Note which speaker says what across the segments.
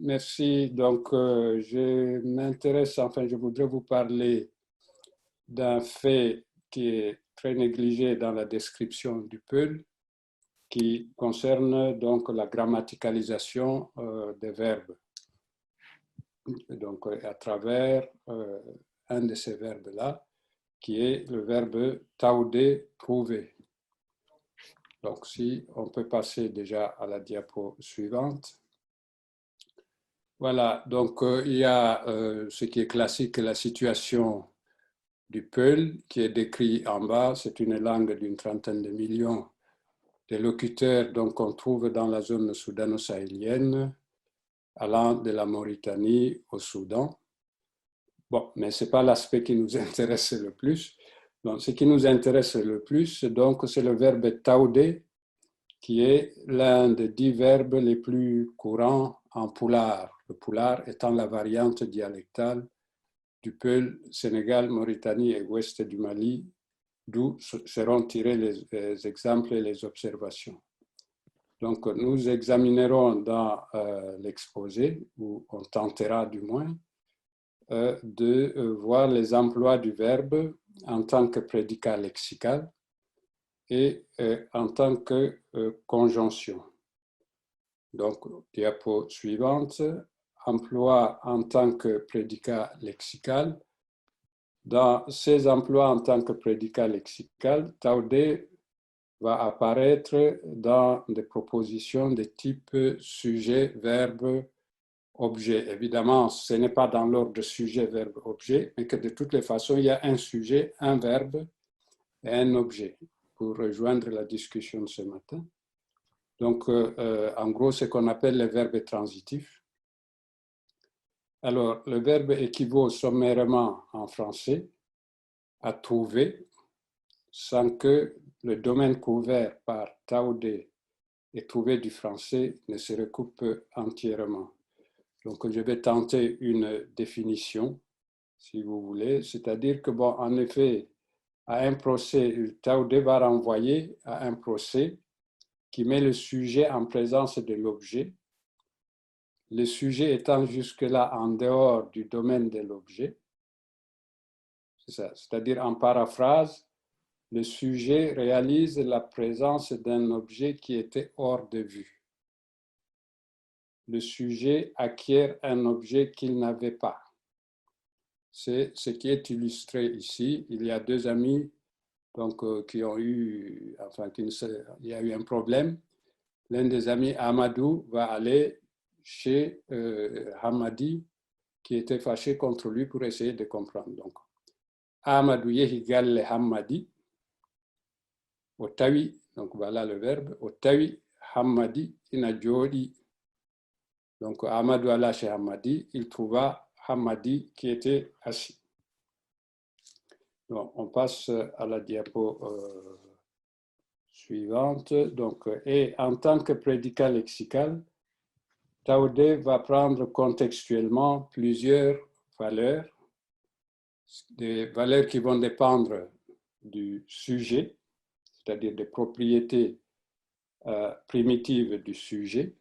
Speaker 1: merci. Donc, je m'intéresse, enfin, je voudrais vous parler d'un fait qui est très négligé dans la description du Peul, qui concerne donc la grammaticalisation des verbes. Donc, à travers un de ces verbes-là, qui est le verbe tauder, trouver. Donc, si on peut passer déjà à la diapo suivante. Voilà, donc il y a ce qui est classique, la situation du Peul, qui est décrit en bas. C'est une langue d'une trentaine de millions de locuteurs qu'on trouve dans la zone soudano-sahélienne, allant de la Mauritanie au Soudan. Bon, mais ce n'est pas l'aspect qui nous intéresse le plus. Donc, ce qui nous intéresse le plus, c'est le verbe tauder, qui est l'un des 10 verbes les plus courants en poulard. Le poulard étant la variante dialectale du Peul, Sénégal, Mauritanie et ouest du Mali, d'où seront tirés les exemples et les observations. Donc, nous examinerons dans l'exposé, ou on tentera du moins, de voir les emplois du verbe en tant que prédicat lexical et en tant que conjonction. Donc, diapo suivante, emploi en tant que prédicat lexical. Dans ces emplois en tant que prédicat lexical, tauder va apparaître dans des propositions de type sujet, verbe, objet. Évidemment, ce n'est pas dans l'ordre de sujet, verbe, objet, mais que de toutes les façons, il y a un sujet, un verbe et un objet, pour rejoindre la discussion de ce matin. Donc, en gros, ce qu'on appelle les verbes transitifs. Alors, le verbe équivaut sommairement en français à trouver, sans que le domaine couvert par tauder et trouver du français ne se recoupe entièrement. Donc, je vais tenter une définition, si vous voulez, c'est-à-dire que, bon, en effet, à un procès, tauder va renvoyer à un procès qui met le sujet en présence de l'objet, le sujet étant jusque-là en dehors du domaine de l'objet. C'est ça, c'est-à-dire en paraphrase, le sujet réalise la présence d'un objet qui était hors de vue. Le sujet acquiert un objet qu'il n'avait pas. C'est ce qui est illustré ici. Il y a deux amis qui ont eu, enfin, il y a eu un problème. L'un des amis, Amadou, va aller chez Hamadi, qui était fâché contre lui pour essayer de comprendre. Donc, Amadou yehigalle Hamadi, Otawi, donc voilà le verbe, Otawi Hamadi inajodi. Donc, Amadou alla chez Hamadi, il trouva Hamadi qui était assis. Donc, on passe à la diapo suivante. Donc, et en tant que prédicat lexical, tauder va prendre contextuellement plusieurs valeurs, des valeurs qui vont dépendre du sujet, c'est-à-dire des propriétés primitives du sujet,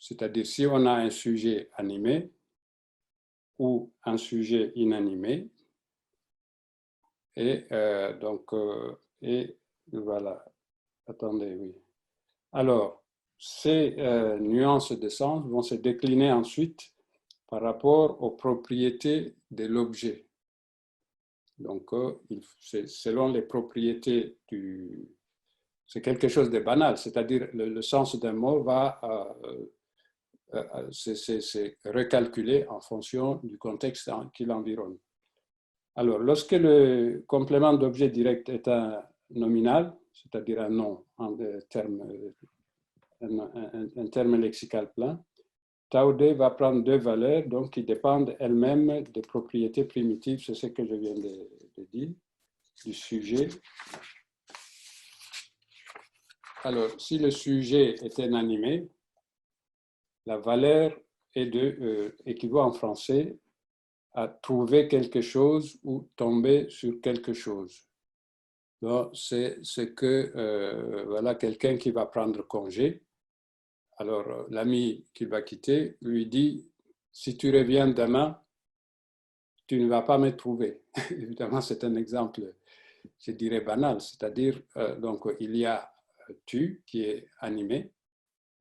Speaker 1: c'est-à-dire si on a un sujet animé ou un sujet inanimé, et et voilà, attendez, oui. Alors, ces nuances de sens vont se décliner ensuite par rapport aux propriétés de l'objet. Donc, c'est selon les propriétés du... C'est quelque chose de banal, c'est-à-dire le sens d'un mot va c'est recalculé en fonction du contexte qui l'environne. Alors, lorsque le complément d'objet direct est un nominal, c'est-à-dire un nom, un terme lexical plein, tauder va prendre deux valeurs qui dépendent elles-mêmes des propriétés primitives, c'est ce que je viens de dire, du sujet. Alors, si le sujet est inanimé, la valeur équivaut en français à trouver quelque chose ou tomber sur quelque chose. C'est ce que, voilà, quelqu'un qui va prendre congé Alors, l'ami qu'il va quitter lui dit, si tu reviens demain, tu ne vas pas me trouver. Évidemment, c'est un exemple, je dirais, banal. C'est-à-dire, donc, il y a tu qui est animé.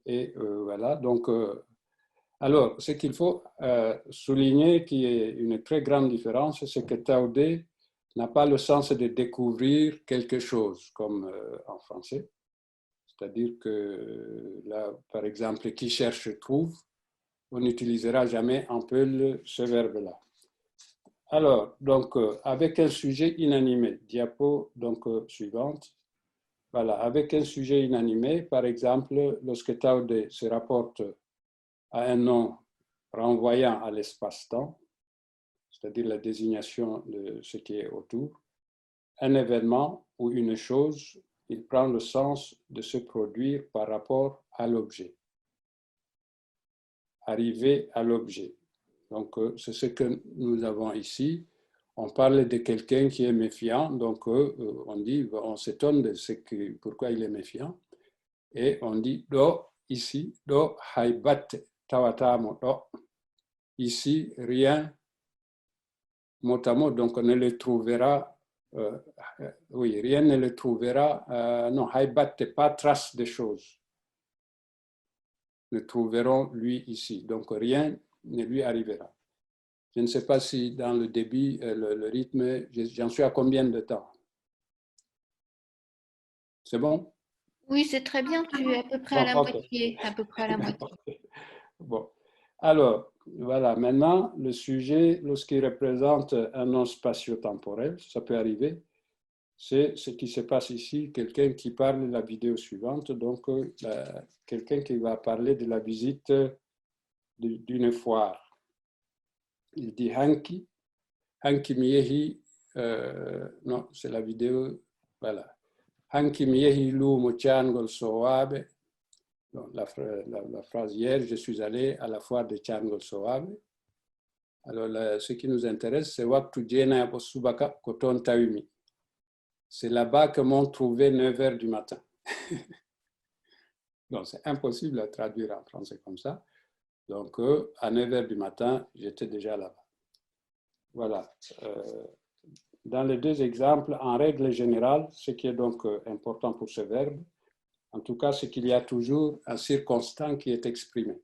Speaker 1: Et voilà, donc, alors, ce qu'il faut souligner, qui est une très grande différence, c'est que Taudé n'a pas le sens de découvrir quelque chose, comme en français. C'est-à-dire que là, par exemple, qui cherche trouve, on n'utilisera jamais en Peul ce verbe-là. Alors, donc, avec un sujet inanimé, diapo donc, suivante. Voilà, avec un sujet inanimé, par exemple, lorsque Taudé se rapporte à un nom renvoyant à l'espace-temps, c'est-à-dire la désignation de ce qui est autour, un événement ou une chose, il prend le sens de se produire par rapport à l'objet. Arriver à l'objet. Donc, c'est ce que nous avons ici. On parle de quelqu'un qui est méfiant, donc on dit, on s'étonne de ce que, pourquoi il est méfiant. Et on dit, do, ici, do, haibat, tawatamo, do. Ici, rien, mot à mot, donc on ne le trouvera, oui, rien ne le trouvera, non, haibat, pas trace de choses. Ne trouveront lui ici, donc rien ne lui arrivera. Je ne sais pas si dans le débit, le rythme, j'en suis à combien de temps? C'est bon?
Speaker 2: Oui, c'est très bien, tu es à peu près à
Speaker 1: Bon,
Speaker 2: la
Speaker 1: ok.
Speaker 2: moitié, à peu près à la moitié.
Speaker 1: Bon. Alors, voilà, maintenant, le sujet, lorsqu'il représente un nom spatio-temporel, ça peut arriver, c'est ce qui se passe ici, quelqu'un qui parle de la vidéo suivante, donc quelqu'un qui va parler de la visite d'une foire. Il dit Hanki, Hanki Miehi, non, c'est la vidéo, voilà. Hanki Miehi Lumo Changol Soabe, la phrase hier, je suis allé à la foire de Changol Soabe. Alors, ce qui nous intéresse, c'est Waktu Jena Posubaka Koton Tawimi. C'est là-bas que m'ont trouvé 9 h du matin. Donc, c'est impossible à traduire en français comme ça. Donc, à 9 h du matin, j'étais déjà là-bas. Voilà. Dans les deux exemples, en règle générale, ce qui est donc important pour ce verbe, en tout cas, c'est qu'il y a toujours un circonstant qui est exprimé.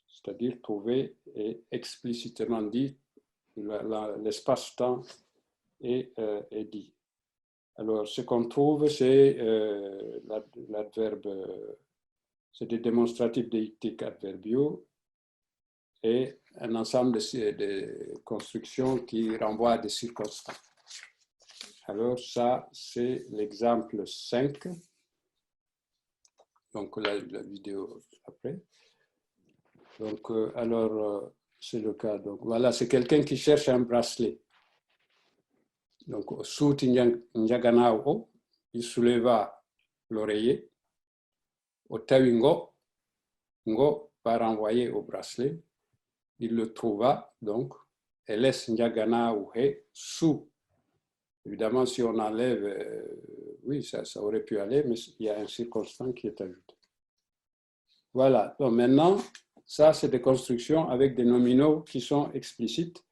Speaker 1: C'est-à-dire trouvé et explicitement dit, l'espace-temps est dit. Alors, ce qu'on trouve, c'est l'adverbe, c'est des démonstratifs déictiques adverbiaux et un ensemble de constructions qui renvoient à des circonstances. Alors, ça, c'est l'exemple 5. Donc, la vidéo après. Donc, alors, c'est le cas. Donc, voilà, c'est quelqu'un qui cherche un bracelet. Donc, Souti Njaganao, il souleva l'oreiller. Au Tawingo, Ngo va renvoyer au bracelet. Il le trouva, donc, et laisse Njaganao sous. Évidemment, si on enlève, oui, ça aurait pu aller, mais il y a un circonstance qui est ajouté. Voilà, donc maintenant, ça, c'est des constructions avec des nominaux qui sont explicites.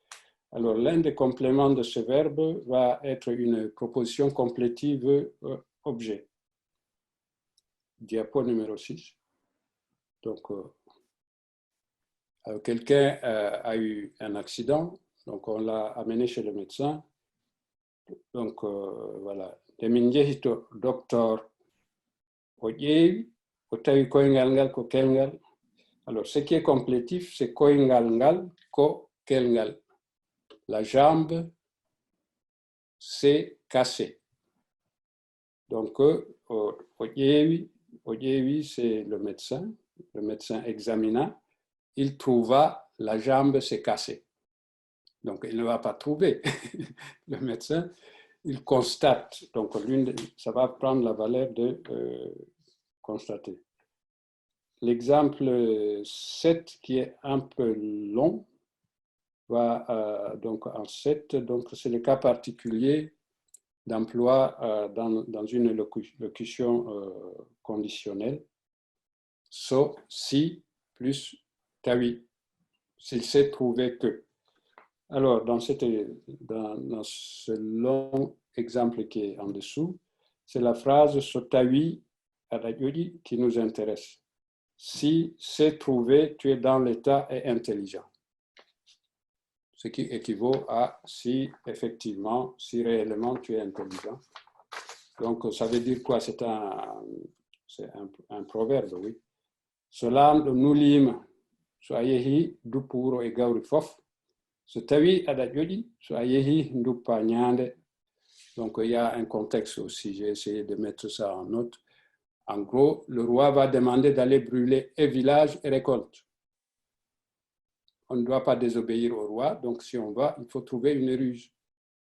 Speaker 1: Alors, l'un des compléments de ce verbe va être une proposition complétive objet. Diapo numéro 6. Donc, quelqu'un a eu un accident, donc on l'a amené chez le médecin. Donc, voilà. Deminjehito docteur Oyevi, Otavi Koingal ngal ko kelngal. Alors, ce qui est complétif, c'est Koingal ngal ko kelngal. La jambe s'est cassée. Donc, Oyevi, c'est le médecin examina, il trouva la jambe s'est cassée. Donc, il ne va pas trouver le médecin, il constate. Donc, ça va prendre la valeur de constater. L'exemple 7, qui est un peu long, va donc en 7, donc c'est le cas particulier d'emploi dans une locution conditionnelle. so, si, plus tawi, s'il s'est trouvé que. Alors, dans ce long exemple qui est en dessous, c'est la phrase so tawi adaƴƴoƴi qui nous intéresse. Si c'est trouvé, tu es dans l'état et intelligent. Ce qui équivaut à si effectivement, si réellement tu es intelligent. Donc, ça veut dire quoi? C'est un proverbe, oui. Cela nous lime, so a yehi duppuro e gawri fof. So tawi aɗa ƴoƴi, so a yehi duppa ñaande. Donc, il y a un contexte aussi, j'ai essayé de mettre ça en note. En gros, le roi va demander d'aller brûler et village et récolte. On ne doit pas désobéir au roi, donc si on va, il faut trouver une ruse.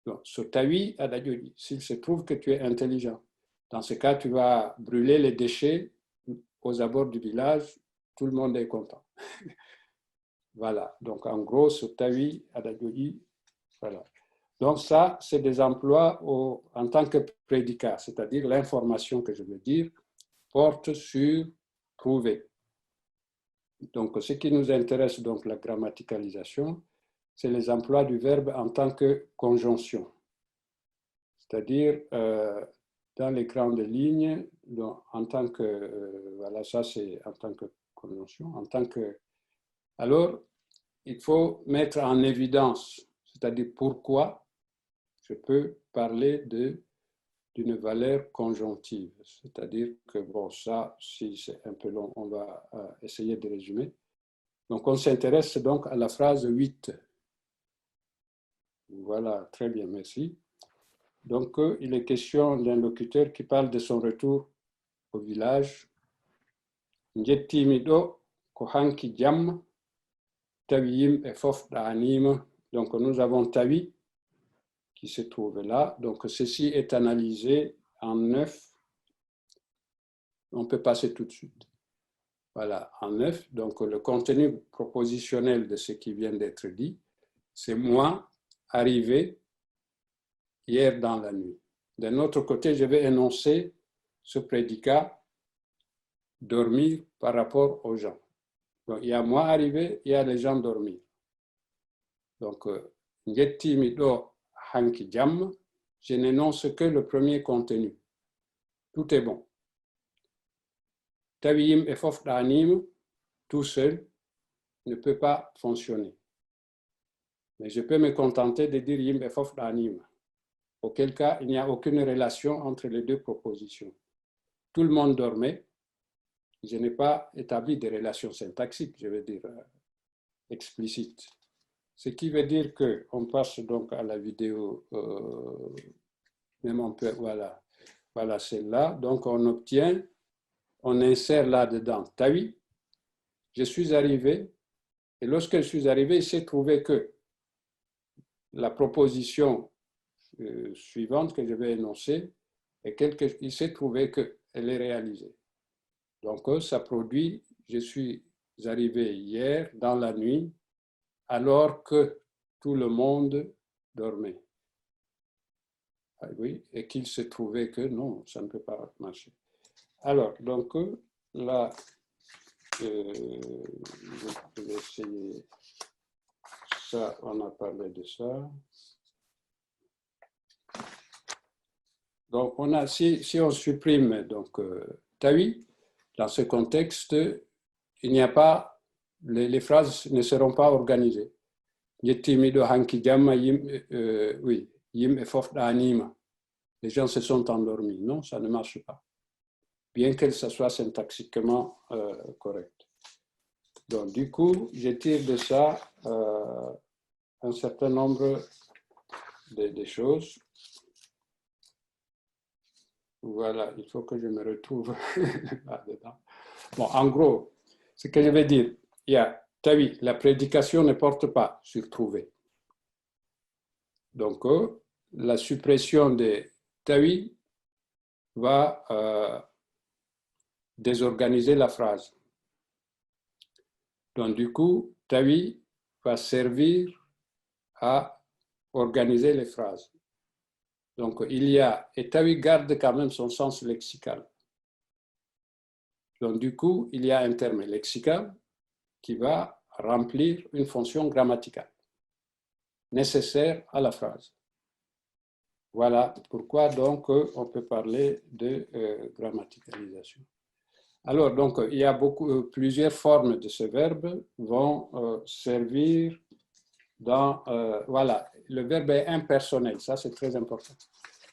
Speaker 1: Donc, so tawi aɗa ƴoƴi, s'il se trouve que tu es intelligent. Dans ce cas, tu vas brûler les déchets aux abords du village, tout le monde est content. Voilà, donc en gros, so tawi aɗa ƴoƴi, voilà. Donc ça, c'est des emplois en tant que prédicat, c'est-à-dire l'information que je veux dire porte sur trouver. Donc ce qui nous intéresse, donc la grammaticalisation, c'est les emplois du verbe en tant que conjonction. C'est-à-dire, dans les grandes lignes, en tant que, voilà, ça c'est en tant que conjonction, en tant que... Alors, il faut mettre en évidence, c'est-à-dire pourquoi je peux parler d'une valeur conjonctive. C'est-à-dire que, bon, ça, si c'est un peu long, on va essayer de résumer. Donc, on s'intéresse donc à la phrase 8. Voilà, très bien, merci. Donc, il est question d'un locuteur qui parle de son retour au village. Njettimi ɗo ko hanki jam, tawi yimɓe fof ɗanima. Donc, nous avons tawi qui se trouve là. Donc, ceci est analysé en 9. On peut passer tout de suite. Voilà, en 9. Donc, le contenu propositionnel de ce qui vient d'être dit, c'est moi, arrivé hier dans la nuit. D'un autre côté, je vais énoncer ce prédicat, dormir par rapport aux gens. Donc, il y a moi arrivé, il y a les gens dormir. Donc, njettimi ɗo hanki jam, je n'énonce que le premier contenu. Tout est bon. Tawi yimɓe fof ɗanima, tout seul, ne peut pas fonctionner. Mais je peux me contenter de dire yimɓe fof ɗanima. Auquel cas, il n'y a aucune relation entre les deux propositions. Tout le monde dormait. Je n'ai pas établi de relation syntaxique, je veux dire explicite. Ce qui veut dire qu'on passe donc à la vidéo, même on peut, voilà celle-là. Donc on obtient, on insère là-dedans tawi, je suis arrivé, et lorsque je suis arrivé, il s'est trouvé que la proposition suivante que je vais énoncer, il s'est trouvé qu'elle est réalisée. Donc ça produit, je suis arrivé hier dans la nuit, alors que tout le monde dormait. Ah oui, et qu'il se trouvait que non, ça ne peut pas marcher. Alors, donc là, je vais essayer ça, on a parlé de ça. Donc, on a, si on supprime donc tawi, dans ce contexte, il n'y a pas, les phrases ne seront pas organisées. Yettimiɗo hanki jamma, oui, yimɓe fof ɗanima. Les gens se sont endormis. Non, ça ne marche pas. Bien que ça soit syntaxiquement correct. Donc, du coup, je tire de ça un certain nombre de choses. Voilà, il faut que je me retrouve là-dedans. Bon, en gros, ce que je vais dire, il y a tawi, la prédication ne porte pas sur trouver. Donc, la suppression de tawi va désorganiser la phrase. Donc, du coup, tawi va servir à organiser les phrases. Donc, il y a, et tawi garde quand même son sens lexical. Donc, du coup, il y a un terme lexical qui va remplir une fonction grammaticale nécessaire à la phrase. Voilà pourquoi donc on peut parler de grammaticalisation. Alors, donc, il y a plusieurs formes de ce verbe vont servir dans... voilà, le verbe est impersonnel, ça c'est très important.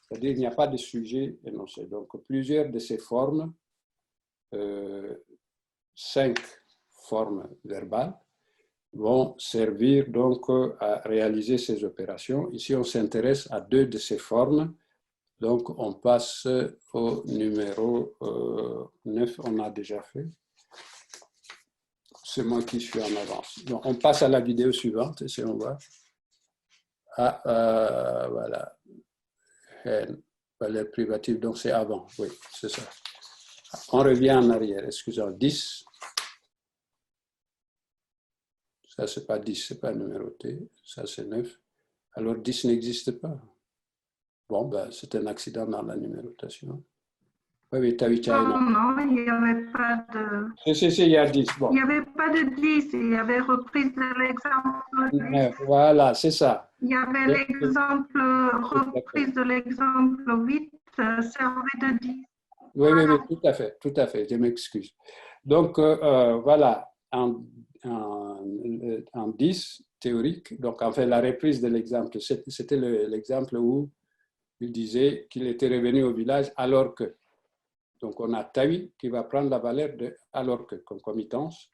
Speaker 1: C'est-à-dire qu'il n'y a pas de sujet énoncé. Donc, plusieurs de ces formes, 5 formes verbales, vont servir donc à réaliser ces opérations. Ici, on s'intéresse à 2 de ces formes. Donc, on passe au numéro 9, on a déjà fait. C'est moi qui suis en avance. Donc, on passe à la vidéo suivante, si on voit. Ah, voilà. Valeur privative, donc c'est avant. Oui, c'est ça. On revient en arrière, excusez-moi. 10. Ça, c'est pas 10, c'est pas numéroté. Ça, c'est 9. Alors, 10 n'existe pas. Bon, ben, c'est un accident dans la numérotation. Oui, oui,
Speaker 3: non, il n'y avait pas de...
Speaker 1: Si, il y a 10. Bon.
Speaker 3: Il n'y avait pas de 10, il y avait reprise de l'exemple 10.
Speaker 1: Voilà, c'est ça.
Speaker 3: Il y avait l'exemple, reprise de l'exemple 8, servait de 10.
Speaker 1: Oui, oui, oui, tout à fait, je m'excuse. Donc, voilà, en 10 théorique, donc en fait, la reprise de l'exemple, c'était l'exemple où il disait qu'il était revenu au village alors que. Donc, on a tawi qui va prendre la valeur de alors que, concomitance.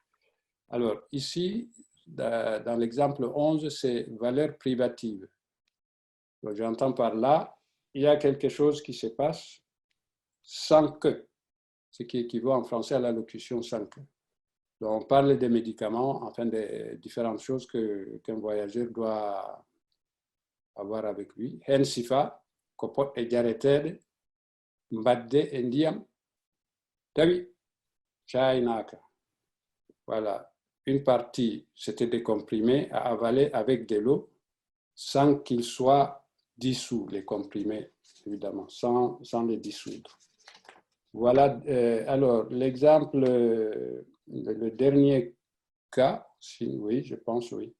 Speaker 1: Alors, ici, dans l'exemple 11, c'est valeur privative. J'entends par là, il y a quelque chose qui se passe sans que, ce qui équivaut en français à la locution sans que. Donc, on parle des médicaments, enfin des différentes choses qu'un voyageur doit avoir avec lui. Hen sifa, kopot et jareted, mbadde et ndiam, tawi, chainaka. Voilà. Une partie, c'était des comprimés à avaler avec de l'eau sans qu'ils soient dissous, les comprimés, évidemment, sans les dissoudre. Voilà, alors l'exemple, le dernier cas, oui, je pense, oui.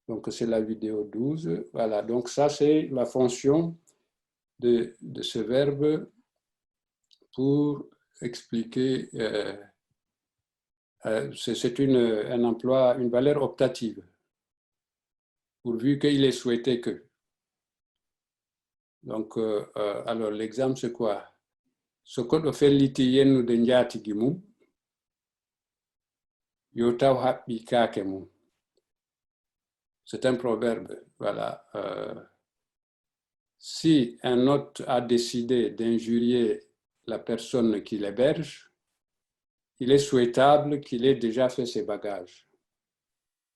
Speaker 1: Donc, c'est la vidéo 12. Voilà, donc ça, c'est la fonction de ce verbe pour expliquer... c'est un emploi, une valeur optative, pourvu qu'il est souhaité que. Donc, alors l'exemple c'est quoi? So koɗo felliti yennude njaatigi mum, yo taw haɓɓi kaake mum. C'est un proverbe, voilà. Si un hôte a décidé d'injurier la personne qui l'héberge, il est souhaitable qu'il ait déjà fait ses bagages.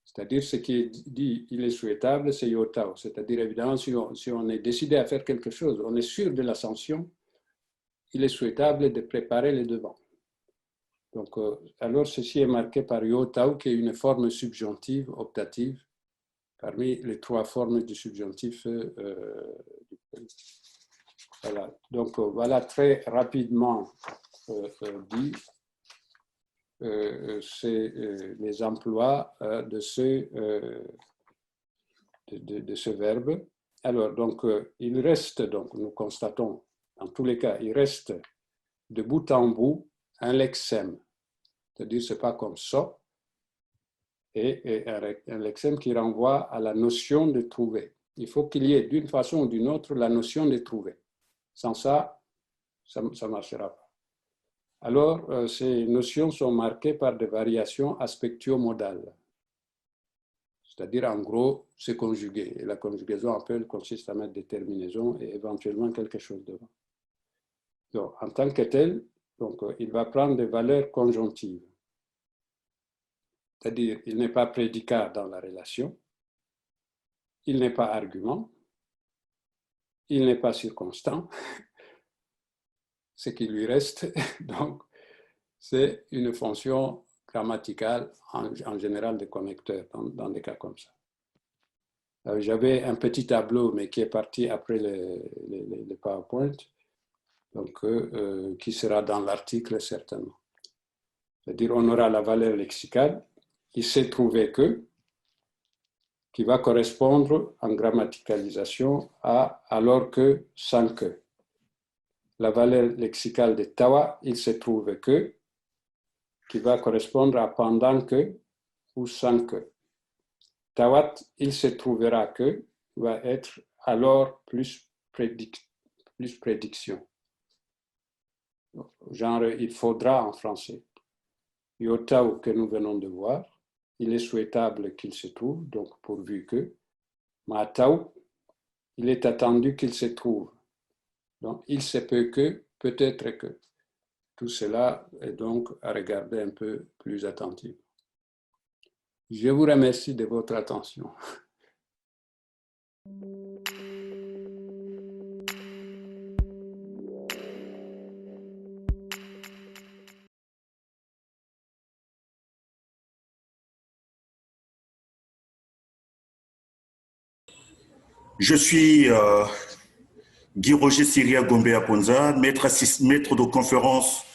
Speaker 1: C'est-à-dire, ce qui est dit, il est souhaitable, c'est yotao. C'est-à-dire, évidemment, si on est décidé à faire quelque chose, on est sûr de la sanction, il est souhaitable de préparer les devants. Donc, alors, ceci est marqué par yotao, qui est une forme subjonctive, optative, parmi les 3 formes du subjonctif. Voilà. Donc, voilà très rapidement dit. C'est les emplois de ce verbe. Alors, donc, il reste, donc, nous constatons, en tous les cas, il reste de bout en bout un lexème. C'est-à-dire, ce n'est pas comme ça, et un lexème qui renvoie à la notion de trouver. Il faut qu'il y ait, d'une façon ou d'une autre, la notion de trouver. Sans ça, ça ne marchera pas. Alors, ces notions sont marquées par des variations aspectio-modales. C'est-à-dire, en gros, c'est conjugué. Et la conjugaison, elle consiste à mettre des terminaisons et éventuellement quelque chose devant. Donc, en tant que tel, donc, il va prendre des valeurs conjonctives. C'est-à-dire, il n'est pas prédicat dans la relation, il n'est pas argument, il n'est pas circonstant. Ce qui lui reste, donc, c'est une fonction grammaticale, en général de connecteur, dans des cas comme ça. J'avais un petit tableau, mais qui est parti après le PowerPoint, donc qui sera dans l'article certainement. c'est-à-dire on aura la valeur lexicale, il s'est trouvé que, qui va correspondre en grammaticalisation à alors que, sans que. La valeur lexicale de tawa, il se trouve que, qui va correspondre à pendant que ou sans que. Tawat, il se trouvera que, va être alors plus prédiction. Genre, il faudra en français. Yotao que nous venons de voir, il est souhaitable qu'il se trouve, donc pourvu que. Matao, il est attendu qu'il se trouve. Donc, il se peut que, peut-être que. Tout cela est donc à regarder un peu plus attentivement. Je vous remercie de votre attention.
Speaker 4: Je suis Guy Roger Syria Gombe Aponza, maître de conférence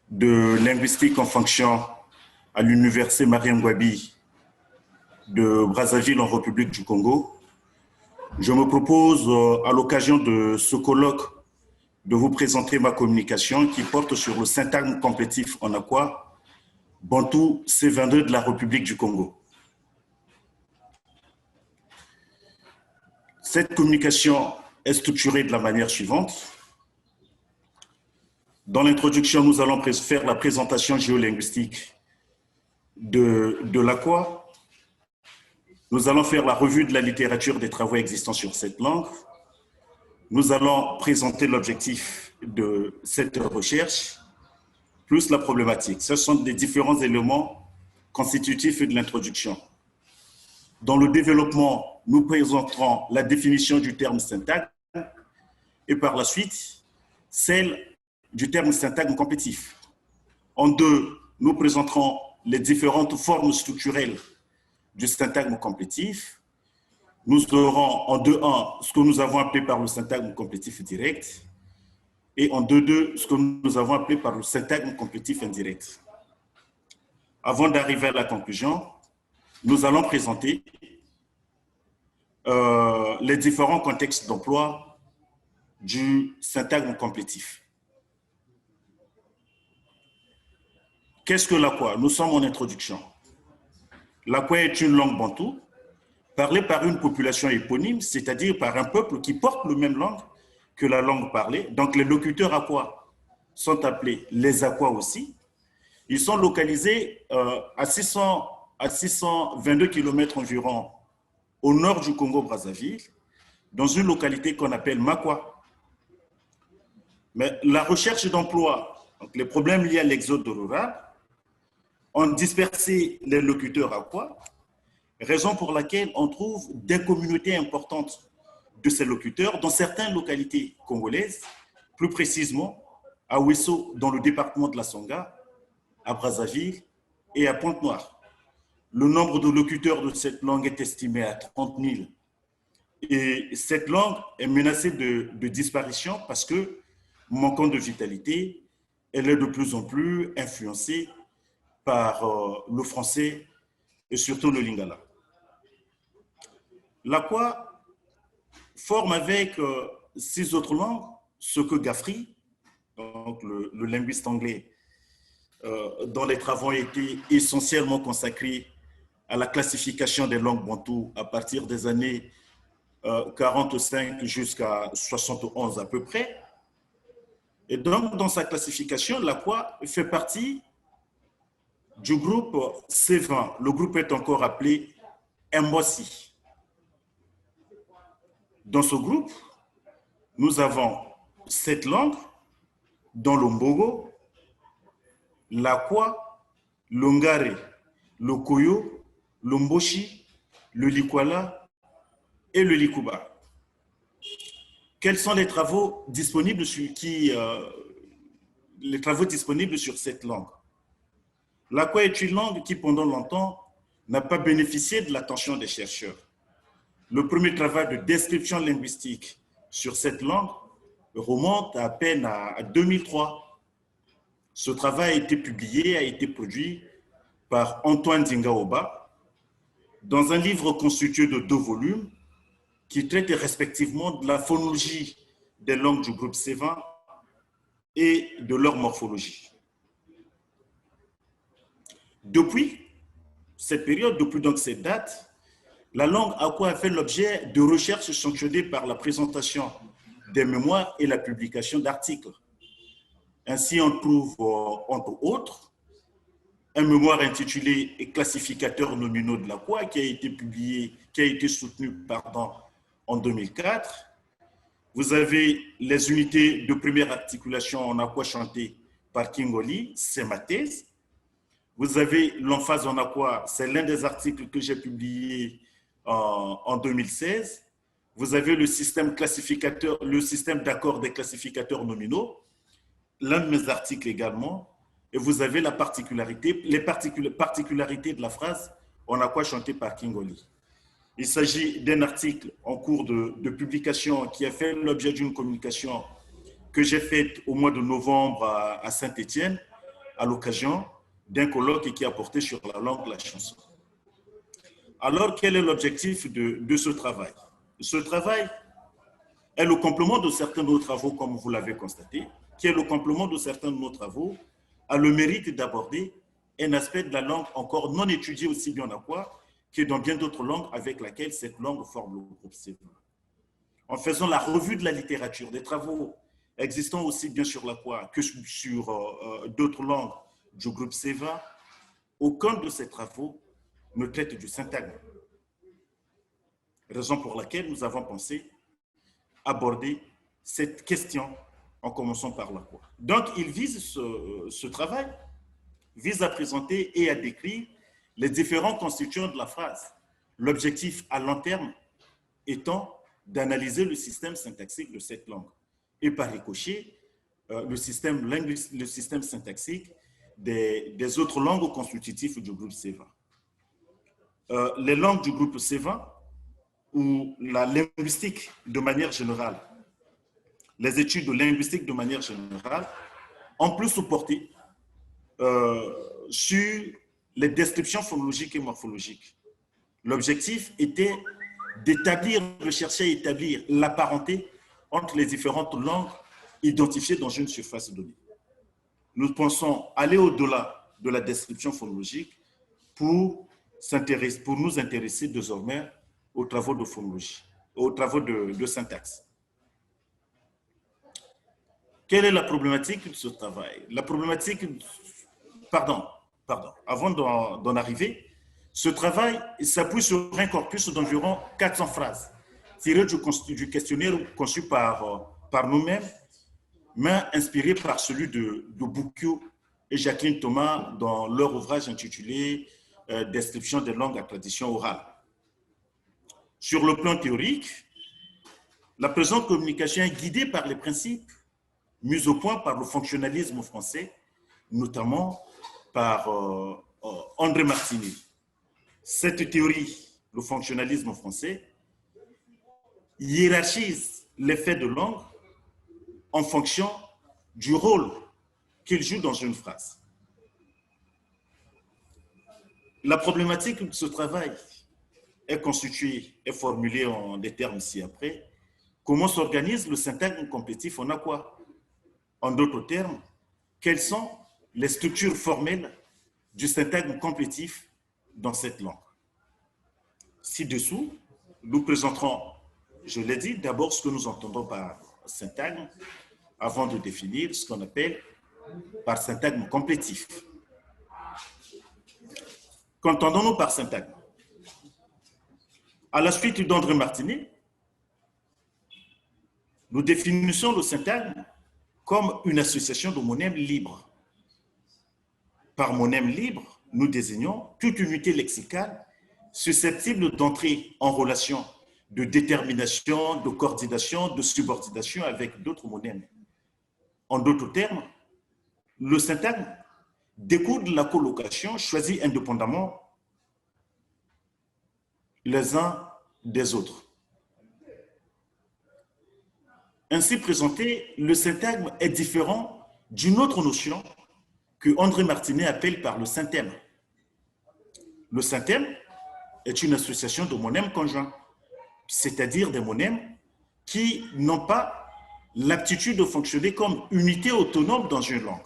Speaker 4: de linguistique en fonction à l'université Marien Ngouabi de Brazzaville en République du Congo. Je me propose à l'occasion de ce colloque de vous présenter ma communication qui porte sur le syntagme complétif en Akwa, Bantou C22 de la République du Congo. Cette communication est structurée de la manière suivante. Dans l'introduction, nous allons faire la présentation géolinguistique de l'Akwa. Nous allons faire la revue de la littérature des travaux existants sur cette langue. Nous allons présenter l'objectif de cette recherche, plus la problématique. Ce sont des différents éléments constitutifs de l'introduction. Dans le développement, nous présenterons la définition du terme syntagme et par la suite, celle du terme syntagme complétif. En deux, nous présenterons les différentes formes structurelles du syntagme complétif. Nous aurons en 2.1 ce que nous avons appelé par le syntagme complétif direct et en 2.2 ce que nous avons appelé par le syntagme complétif indirect. Avant d'arriver à la conclusion, nous allons présenter les différents contextes d'emploi du syntagme complétif. Qu'est-ce que l'Akwa? Nous sommes en introduction. L'Akwa est une langue bantoue parlée par une population éponyme, c'est-à-dire par un peuple qui porte la même langue que la langue parlée. Donc les locuteurs Akwa sont appelés les Akwa aussi. Ils sont localisés à 622 km environ au nord du Congo-Brazzaville, dans une localité qu'on appelle Makwa. Mais la recherche d'emploi, les problèmes liés à l'exode rural, ont dispersé les locuteurs Akwa, raison pour laquelle on trouve des communautés importantes de ces locuteurs dans certaines localités congolaises, plus précisément à Ouesso, dans le département de la Songa, à Brazzaville et à Pointe-Noire. Le nombre de locuteurs de cette langue est estimé à 30 000. Et cette langue est menacée de disparition parce que, manquant de vitalité, elle est de plus en plus influencée par le français et surtout le lingala. L'Akwa forme avec 6 autres langues ce que Gaffry, donc le linguiste anglais, dont les travaux ont été essentiellement consacrés à la classification des langues bantoues à partir des années 45 jusqu'à 71 à peu près. Et donc, dans sa classification, l'Akwa fait partie du groupe C20. Le groupe est encore appelé Mbosi. Dans ce groupe, nous avons 7 langues, dont le Mbogo, l'Akwa, le Ngare, le Koyo, le Mboshi, le Likwala et le Likuba. Quels sont les travaux disponibles sur cette langue? L'Akwa est une langue qui, pendant longtemps, n'a pas bénéficié de l'attention des chercheurs. Le premier travail de description linguistique sur cette langue remonte à peine à 2003. Ce travail a été publié, a été produit par Antoine Dingaoba dans un livre constitué de 2 volumes qui traitent respectivement de la phonologie des langues du groupe C20 et de leur morphologie. Depuis cette période, depuis donc cette date, la langue Akwa a fait l'objet de recherches sanctionnées par la présentation des mémoires et la publication d'articles. Ainsi, on trouve, entre autres, un mémoire intitulé « Classificateurs nominaux de l'Akwa » qui a été publié, qui a été soutenu en 2004. Vous avez les unités de première articulation en Akwa chantées par Kingoli, c'est ma thèse. Vous avez l'emphase en Akwa, c'est l'un des articles que j'ai publié en 2016. Vous avez le système d'accord des classificateurs nominaux, l'un de mes articles également. Et vous avez les particularités de la phrase en Akwa chantée par Kingoli. Il s'agit d'un article en cours de publication qui a fait l'objet d'une communication que j'ai faite au mois de novembre à Saint-Étienne, à l'occasion d'un colloque qui a porté sur la langue, la chanson. Alors, quel est l'objectif de ce travail? Ce travail est le complément de certains de nos travaux, comme vous l'avez constaté, qui est le complément de certains de nos travaux, a le mérite d'aborder un aspect de la langue encore non étudié aussi bien en Akwa que dans bien d'autres langues avec laquelle cette langue forme le groupe C20. En faisant la revue de la littérature, des travaux existant aussi bien sur l'Akwa que sur d'autres langues du groupe C20, aucun de ces travaux ne traite du syntagme. Raison pour laquelle nous avons pensé aborder cette question en commençant par l'Akwa. Donc, ce travail vise à présenter et à décrire les différents constituants de la phrase. L'objectif à long terme étant d'analyser le système syntaxique de cette langue et par ricochet, le système syntaxique des autres langues constitutives du groupe C20. Les langues du groupe C20 ou la linguistique de manière générale, les études de linguistique de manière générale, ont plus porté sur les descriptions phonologiques et morphologiques. L'objectif était de chercher à établir la parenté entre les différentes langues identifiées dans une surface donnée. Nous pensons aller au-delà de la description phonologique pour nous intéresser désormais aux travaux de phonologie, aux travaux de syntaxe. Quelle est la problématique de ce travail? La problématique, avant d'en arriver, ce travail s'appuie sur un corpus d'environ 400 phrases tirées du questionnaire conçu par nous-mêmes, mais inspiré par celui de Boukio et Jacqueline Thomas dans leur ouvrage intitulé « Description des langues à tradition orale ». Sur le plan théorique, la présente communication est guidée par les principes mis au point par le fonctionnalisme français, notamment par André Martinet. Cette théorie, le fonctionnalisme français, hiérarchise les faits de langue en fonction du rôle qu'il joue dans une phrase. La problématique de ce travail est constituée et formulée en des termes ci-après. Comment s'organise le syntagme complétif en Akwa? En d'autres termes, quelles sont les structures formelles du syntagme complétif dans cette langue? Ci-dessous, nous présenterons, je l'ai dit, d'abord ce que nous entendons par syntagme, avant de définir ce qu'on appelle par syntagme complétif. Qu'entendons-nous par syntagme? À la suite d'André Martinet, nous définissons le syntagme comme une association de monèmes libres. Par monème libre, nous désignons toute unité lexicale susceptible d'entrer en relation de détermination, de coordination, de subordination avec d'autres monèmes. En d'autres termes, le syntagme découle de la colocation choisie indépendamment les uns des autres. Ainsi présenté, le syntagme est différent d'une autre notion que André Martinet appelle par le synthème. Le synthème est une association de monèmes conjoints, c'est-à-dire des monèmes qui n'ont pas l'aptitude de fonctionner comme unité autonome dans une langue.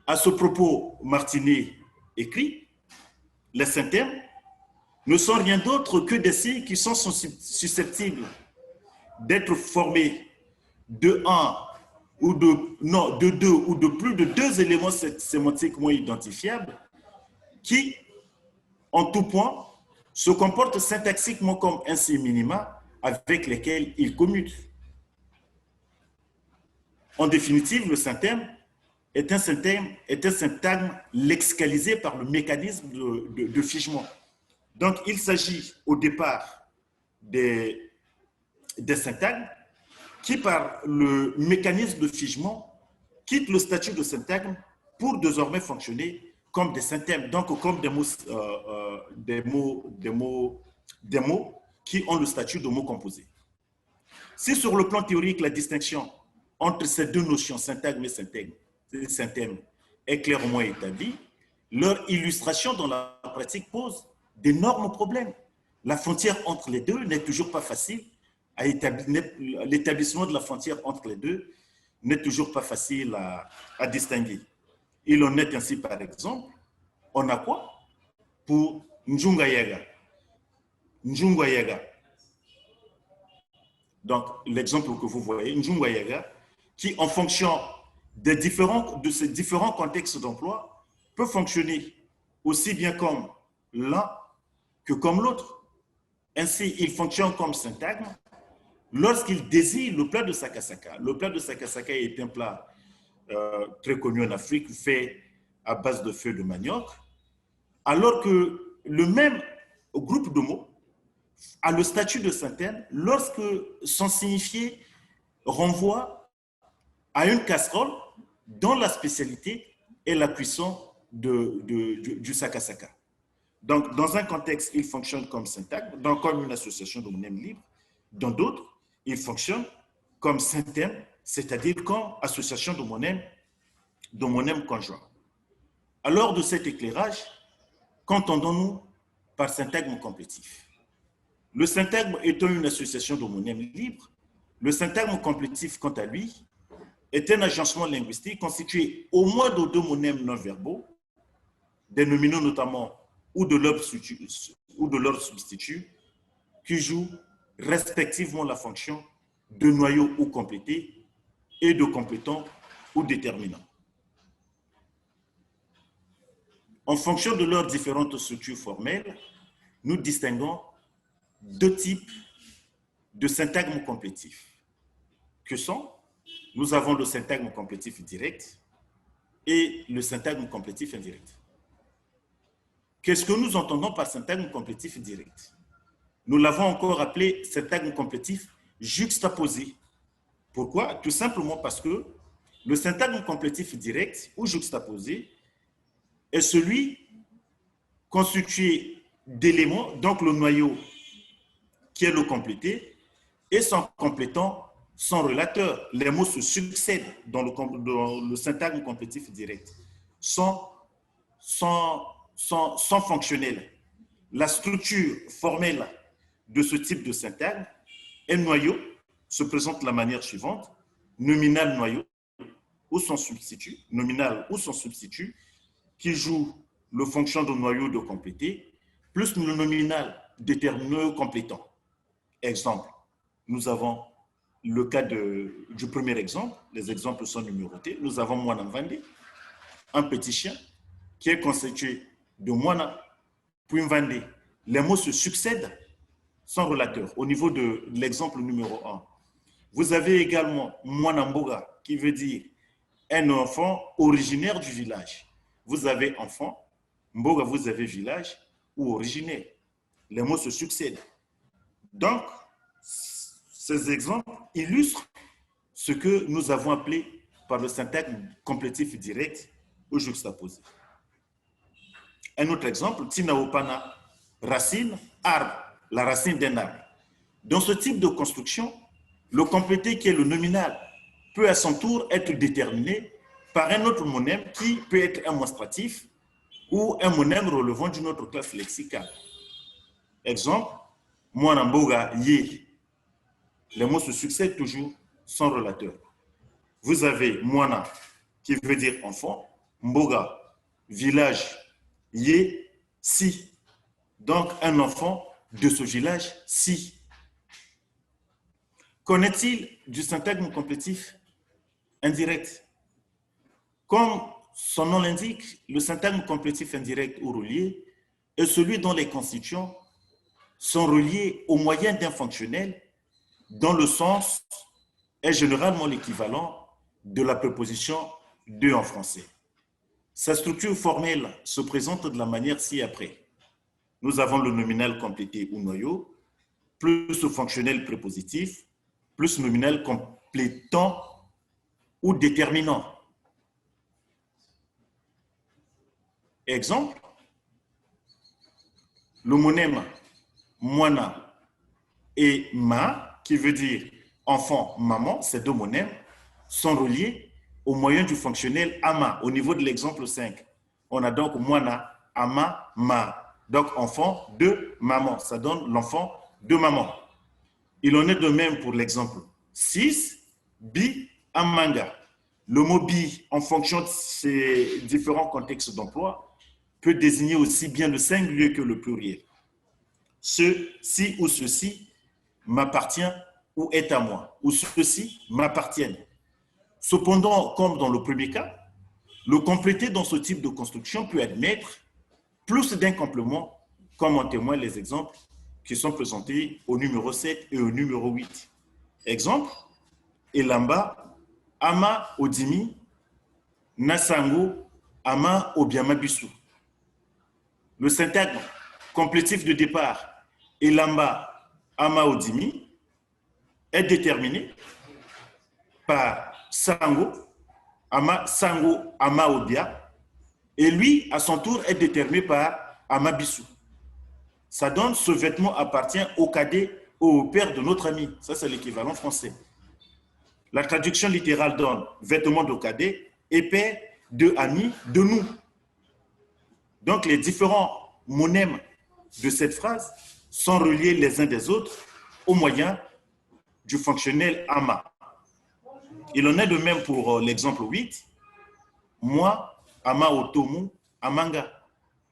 Speaker 4: À ce propos, Martinet écrit « Les synthèmes ne sont rien d'autre que des signes qui sont susceptibles d'être formés de un ou de deux ou de plus de deux éléments sémantiquement identifiables qui, en tout point, se comportent syntaxiquement comme un signe minima avec lesquels ils commutent. En définitive, le synthème est un syntagme lexicalisé par le mécanisme de figement. Donc, il s'agit au départ des syntagmes qui, par le mécanisme de figement, quittent le statut de syntagme pour désormais fonctionner comme des synthèmes, donc comme des mots qui ont le statut de mots composés. Si sur le plan théorique, la distinction entre ces deux notions, syntagme et synthème, est clairement établie, leur illustration dans la pratique pose d'énormes problèmes. La frontière entre les deux n'est toujours pas facile à établir. L'établissement de la frontière entre les deux n'est toujours pas facile à distinguer. Il en est ainsi, par exemple, on a quoi pour Njunga Yaga? Njunga Yaga. Donc, l'exemple que vous voyez, Njunga Yaga, qui, en fonction de ces différents contextes d'emploi, peut fonctionner aussi bien comme l'un que comme l'autre. Ainsi, il fonctionne comme syntagme lorsqu'il désigne le plat de sakasaka. Le plat de sakasaka est un plat très connu en Afrique, fait à base de feuilles de manioc, alors que le même groupe de mots a le statut de synthème lorsque son signifié renvoie à une casserole dont la spécialité est la cuisson du sakasaka. Donc, dans un contexte, il fonctionne comme syntagme, comme une association de monèmes libres. Dans d'autres, il fonctionne comme synthème, c'est-à-dire comme association de monèmes conjoints. Alors, de cet éclairage, qu'entendons-nous par syntagme complétif? Le syntagme étant une association de monèmes libres, le syntagme complétif, quant à lui, est un agencement linguistique constitué au moins de deux monèmes non-verbaux, des nominaux notamment ou de leur substitut, qui jouent respectivement la fonction de noyau ou complété et de complétant ou déterminant. En fonction de leurs différentes structures formelles, nous distinguons deux types de syntagmes complétifs. Que sont? Nous avons le syntagme complétif direct et le syntagme complétif indirect. Qu'est-ce que nous entendons par syntagme complétif direct? Nous l'avons encore appelé syntagme complétif juxtaposé. Pourquoi? Tout simplement parce que le syntagme complétif direct ou juxtaposé est celui constitué d'éléments, donc le noyau qui est le complété, et son complétant, son relateur. Les mots se succèdent dans le syntagme complétif direct, sont fonctionnels. La structure formelle de ce type de syntagme est noyau, se présente de la manière suivante: nominal noyau ou son substitut, nominal ou son substitut, qui joue le fonction de noyau de complété, plus le nominal déterminant complétant. Exemple, nous avons le cas du premier exemple, les exemples sont numérotés. Nous avons Mwana Mvande, un petit chien qui est constitué de Mwana puis Mvande. Les mots se succèdent sans relateur au niveau de l'exemple numéro 1. Vous avez également Mwana Mboga qui veut dire un enfant originaire du village. Vous avez enfant, Mboga, vous avez village ou originaire. Les mots se succèdent. Donc, ces exemples illustrent ce que nous avons appelé par le syntagme complétif direct ou juxtaposé. Un autre exemple, Tinaopana, racine, arbre, la racine d'un arbre. Dans ce type de construction, le complété qui est le nominal peut à son tour être déterminé par un autre monème qui peut être un monstratif ou un monème relevant d'une autre classe lexicale. Exemple, Mwanamboga Ye. Les mots se succèdent toujours sans relateur. Vous avez Mwana, qui veut dire enfant, Mboga, village, Ye, si. Donc, un enfant de ce village, si. Qu'en est-il du syntagme complétif indirect? Comme son nom l'indique, le syntagme complétif indirect ou relié est celui dont les constituants sont reliés au moyen d'un fonctionnel dont le sens est généralement l'équivalent de la préposition de en français. Sa structure formelle se présente de la manière ci-après. Nous avons le nominal complété ou noyau, plus le fonctionnel prépositif, plus nominal complétant ou déterminant. Exemple, le monème Mwana et Ma, qui veut dire enfant, maman, ces deux monèmes sont reliés au moyen du fonctionnel ama. Au niveau de l'exemple 5, on a donc Mwana, ama, ma. Donc enfant de maman, ça donne l'enfant de maman. Il en est de même pour l'exemple 6, bi, amanga. Le mot bi, en fonction de ses différents contextes d'emploi, peut désigner aussi bien le singulier que le pluriel. Ceci ou ceci m'appartient ou est à moi, ou ceci m'appartiennent. Cependant, comme dans le premier cas, le complété dans ce type de construction peut admettre plus d'un complément, comme en témoignent les exemples qui sont présentés au numéro 7 et au numéro 8. Exemple, Elamba, Ama Odimi, Nasango, Ama Obiamabisu. Le syntagme complétif de départ, Elamba, Ama Odimi, est déterminé par Sango, Sango, Ama Obia, et lui, à son tour, est déterminé par Amabisu. Ça donne ce vêtement appartient au cadet ou au père de notre ami. Ça, c'est l'équivalent français. La traduction littérale donne vêtement de cadet et père de ami de nous. Donc, les différents monèmes de cette phrase sont reliés les uns des autres au moyen du fonctionnel ama. Il en est de même pour l'exemple 8. Moi, ama otomu, amanga,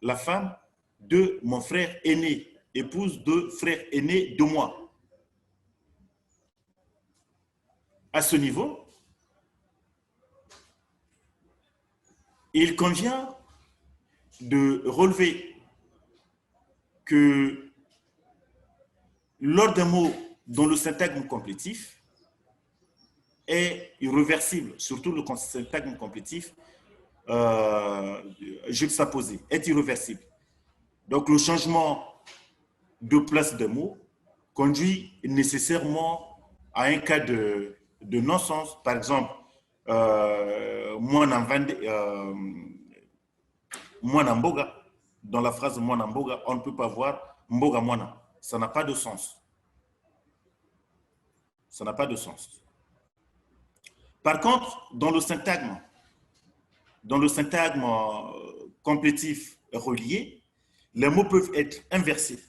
Speaker 4: la femme de mon frère aîné, épouse de frère aîné de moi. À ce niveau, il convient de relever que lors d'un mot dont le syntagme complétif est irréversible, surtout le syntagme complétif juxtaposé, est irréversible. Donc le changement de place de mots conduit nécessairement à un cas de non-sens. Par exemple, Mwanamboga, dans la phrase Mwanamboga, on ne peut pas voir Mboga Mwana. Ça n'a pas de sens. Ça n'a pas de sens. Par contre, dans le syntagme complétif relié, les mots peuvent être inversés.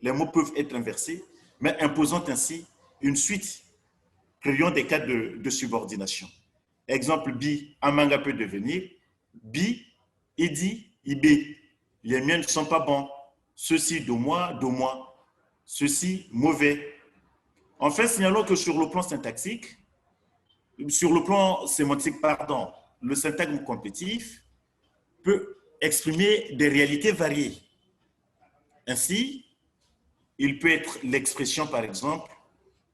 Speaker 4: Les mots peuvent être inversés, mais imposant ainsi une suite créant des cas de subordination. Exemple, bi, amanga peut devenir bi, idi, ibe. Les miens ne sont pas bons. Ceci de moi, ceci mauvais. En fait, signalons que sur le plan syntaxique, sur le plan sémantique, pardon, le syntagme complétif peut exprimer des réalités variées. Ainsi, il peut être l'expression, par exemple,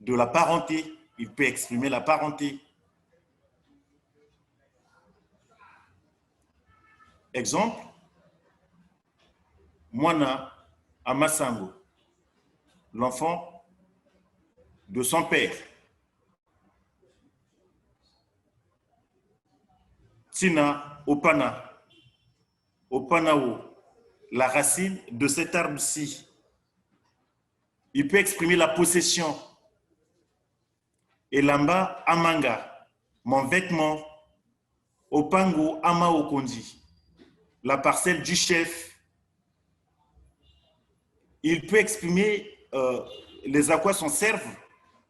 Speaker 4: de la parenté. Il peut exprimer la parenté. Exemple, Mwana Amasango, l'enfant de son père. Tina Opana, Opanao, la racine de cet arbre-ci. Il peut exprimer la possession. Elamba Amanga, mon vêtement, Opango Ama Okondi, la parcelle du chef. Il peut exprimer, les aquations servent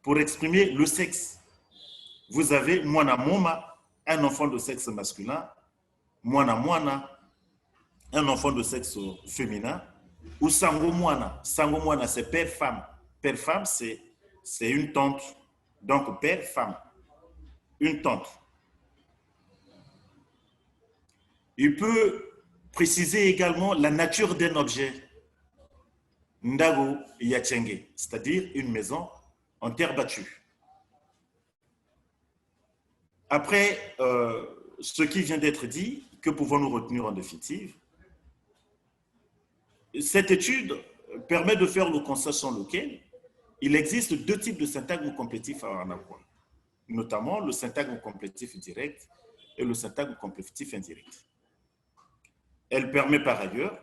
Speaker 4: pour exprimer le sexe. Vous avez Mwana Moma, un enfant de sexe masculin, Mwana Mwana, un enfant de sexe féminin, ou Sango Mwana. Sango Mwana, c'est père-femme. Père-femme, c'est une tante. Donc, père-femme, une tante. Il peut préciser également la nature d'un objet. Ndago Yachenge, c'est-à-dire une maison en terre battue. Après ce qui vient d'être dit, que pouvons-nous retenir en définitive? Cette étude permet de faire le constat sans lequel il existe deux types de syntagme complétif en aqua, notamment le syntagme complétif direct et le syntagme complétif indirect. Elle permet par ailleurs,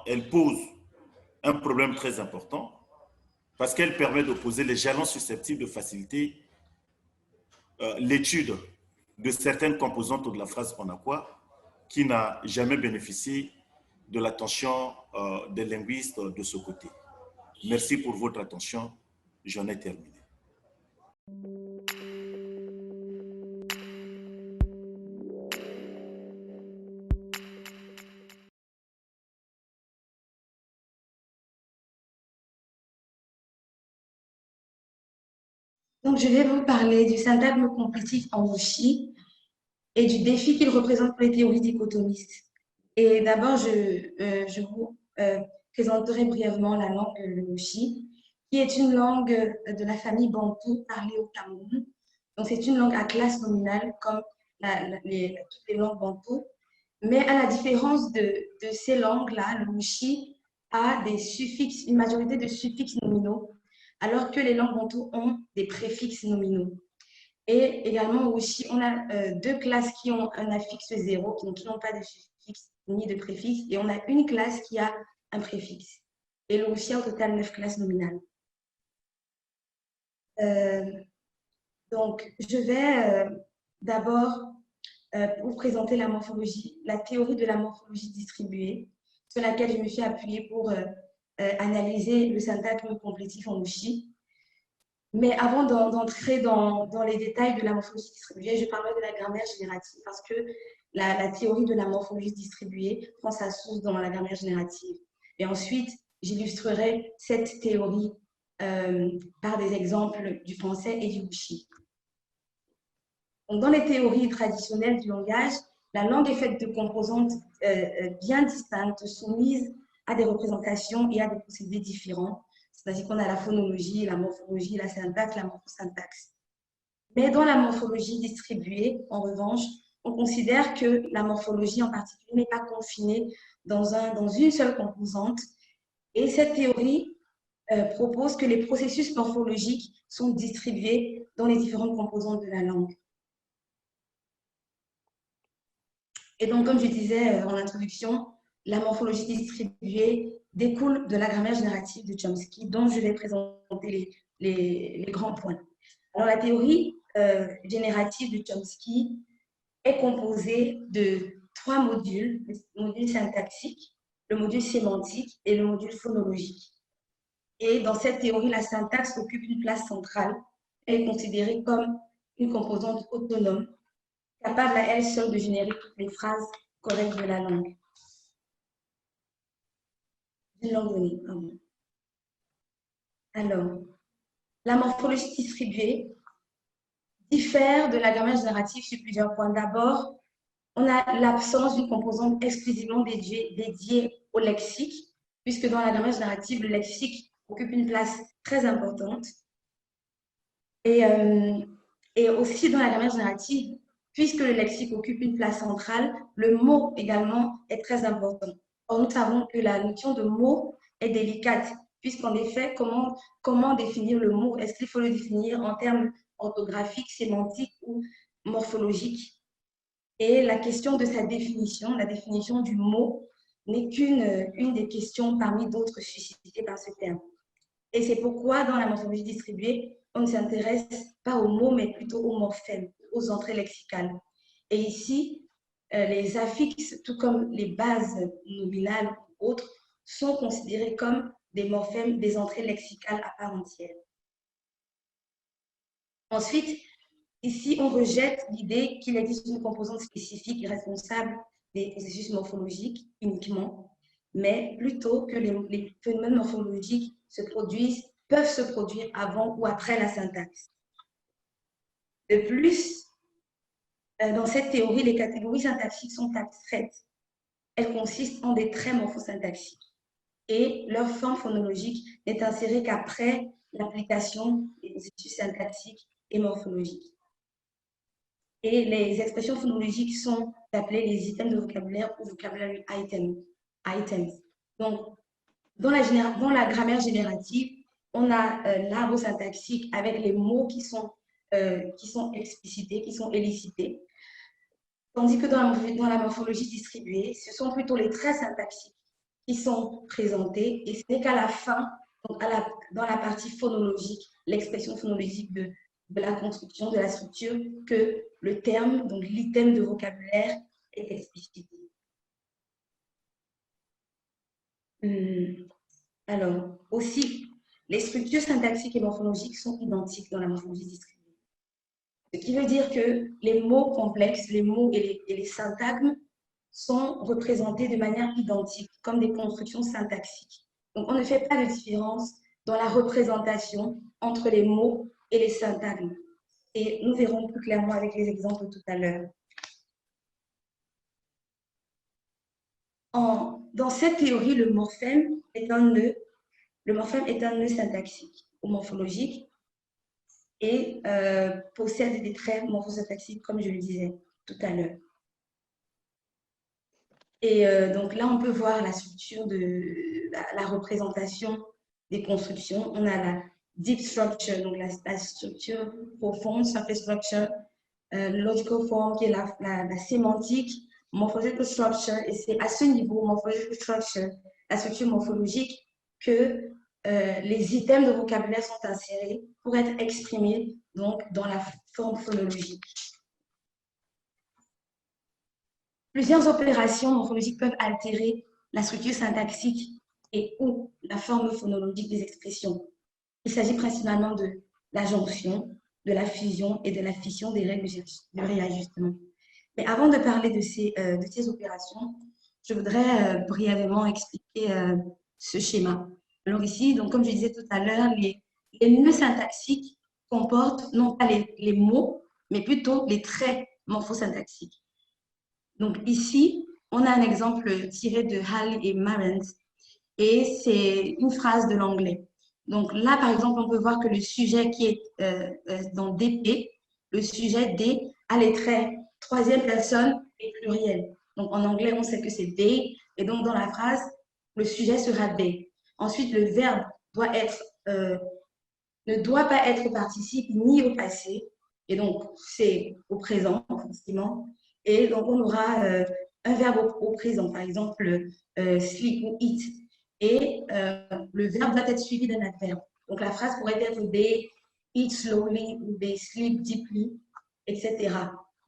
Speaker 4: elle pose un problème très important parce qu'elle permet de poser les jalons susceptibles de faciliter l'étude de certaines composantes de la phrase en aqua qui n'a jamais bénéficié de l'attention des linguistes de ce côté. Merci pour votre attention. J'en ai terminé.
Speaker 5: Donc, je vais vous parler du syntagme complétif en wuxi et du défi qu'il représente pour les théories dichotomistes. Et d'abord, je vous présenterai brièvement la langue le wuxi, qui est une langue de la famille bantou parlée au Cameroun. Donc, c'est une langue à classe nominale comme toutes les langues bantou. Mais à la différence de ces langues-là, le wuxi a des suffixes, une majorité de suffixes nominaux, alors que les langues bantou ont des préfixes nominaux. Et également, au wuxi, on a deux classes qui ont un affixe 0, qui n'ont pas de suffixe ni de préfixe, et on a une classe qui a un préfixe. Et le wuxi a au total 9 classes nominales. Donc, je vais d'abord vous présenter la morphologie, la théorie de la morphologie distribuée, sur laquelle je me suis appuyée pour analyser le syntagme complétif en wuxi. Mais avant d'entrer dans les détails de la morphologie distribuée, je parlerai de la grammaire générative parce que la théorie de la morphologie distribuée prend sa source dans la grammaire générative. Et ensuite, j'illustrerai cette théorie par des exemples du français et du wuxi. Donc, dans les théories traditionnelles du langage, la langue est faite de composantes bien distinctes, soumises à des représentations et à des procédés différents. C'est-à-dire qu'on a la phonologie, la morphologie, la syntaxe, la morphosyntaxe. Mais dans la morphologie distribuée, en revanche, on considère que la morphologie en particulier n'est pas confinée dans une seule composante. Et cette théorie propose que les processus morphologiques sont distribués dans les différentes composantes de la langue. Et donc, comme je disais en introduction, la morphologie distribuée découle de la grammaire générative de Chomsky, dont je vais présenter les grands points. Alors, la théorie générative de Chomsky est composée de 3 modules, le module syntaxique, le module sémantique et le module phonologique. Et dans cette théorie, la syntaxe occupe une place centrale. Elle est considérée comme une composante autonome, capable à elle seule de générer toutes les phrases correctes de la langue. Alors, la morphologie distribuée diffère de la grammaire générative sur plusieurs points. D'abord, on a l'absence d'une composante exclusivement dédiée au lexique, puisque dans la grammaire générative, le lexique occupe une place très importante. Et aussi dans la grammaire générative, puisque le lexique occupe une place centrale, le mot également est très important. Or, nous savons que la notion de mot est délicate, puisqu'en effet, comment définir le mot? Est-ce qu'il faut le définir en termes orthographiques, sémantiques ou morphologiques? Et la question de sa définition, la définition du mot, n'est qu'une des questions parmi d'autres suscitées par ce terme. Et c'est pourquoi, dans la morphologie distribuée, on ne s'intéresse pas aux mots, mais plutôt aux morphèmes, aux entrées lexicales. Et ici, les affixes, tout comme les bases nominales ou autres, sont considérés comme des morphèmes, des entrées lexicales à part entière. Ensuite, ici, on rejette l'idée qu'il existe une composante spécifique responsable des processus morphologiques uniquement, mais plutôt que les phénomènes morphologiques peuvent se produire avant ou après la syntaxe. De plus, dans cette théorie, les catégories syntaxiques sont abstraites. Elles consistent en des traits morphosyntaxiques et leur forme phonologique n'est insérée qu'après l'application des processus syntaxiques et morphologiques. Et les expressions phonologiques sont appelées les items de vocabulaire ou vocabulary items. Donc, dans la grammaire générative, on a l'arbre syntaxique avec les mots qui sont explicités, qui sont élicités. Tandis que dans la morphologie distribuée, ce sont plutôt les traits syntaxiques qui sont présentés et ce n'est qu'à la fin, donc dans la partie phonologique, l'expression phonologique de la construction, de la structure, que le terme, donc l'item de vocabulaire, est explicité. Alors, aussi, les structures syntaxiques et morphologiques sont identiques dans la morphologie distribuée. Ce qui veut dire que les mots complexes, les mots et les syntagmes sont représentés de manière identique, comme des constructions syntaxiques. Donc, on ne fait pas de différence dans la représentation entre les mots et les syntagmes. Et nous verrons plus clairement avec les exemples tout à l'heure. Dans cette théorie, le morphème est un nœud syntaxique ou morphologique et possède des traits morphosyntaxiques, comme je le disais tout à l'heure. Et donc là, on peut voir la structure de la représentation des constructions. On a la deep structure, donc la structure profonde, surface structure, logical form, qui est la sémantique, morphological structure, et c'est à ce niveau, morphological structure, la structure morphologique, que les items de vocabulaire sont insérés pour être exprimés donc, dans la forme phonologique. Plusieurs opérations morphologiques peuvent altérer la structure syntaxique et ou la forme phonologique des expressions. Il s'agit principalement de la jonction, de la fusion et de la fission des règles de réajustement. Mais avant de parler de ces opérations, je voudrais brièvement expliquer ce schéma. Alors ici, donc, comme je disais tout à l'heure, les nœuds syntaxiques comportent non pas les mots, mais plutôt les traits morphosyntaxiques. Donc ici, on a un exemple tiré de Hall et Marantz, et c'est une phrase de l'anglais. Donc là, par exemple, on peut voir que le sujet qui est dans DP, le sujet D, a les traits troisième personne et pluriel. Donc en anglais, on sait que c'est they, et donc dans la phrase, le sujet sera they. Ensuite, le verbe ne doit pas être participe ni au passé, et donc c'est au présent, forcément. Et donc on aura un verbe au présent, par exemple sleep ou eat. Et le verbe doit être suivi d'un adverbe. Donc la phrase pourrait être they eat slowly ou they sleep deeply, etc.